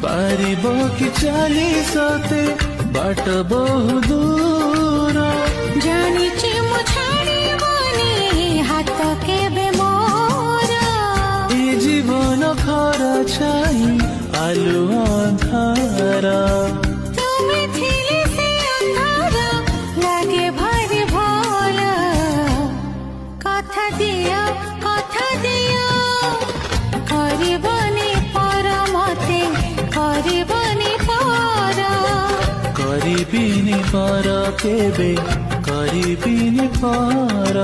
पारिब कि चली सते बाट बहु दूर जानिछि मु छाड़िबनी हाथ केबे मोर ए जीवन खरा छाई आलु अंधार तुमे थिले से अंधार लागे भारी भल कथा दिया करबनी पर मते करबनी पर करिबिनी पर केबे करिबिनी पर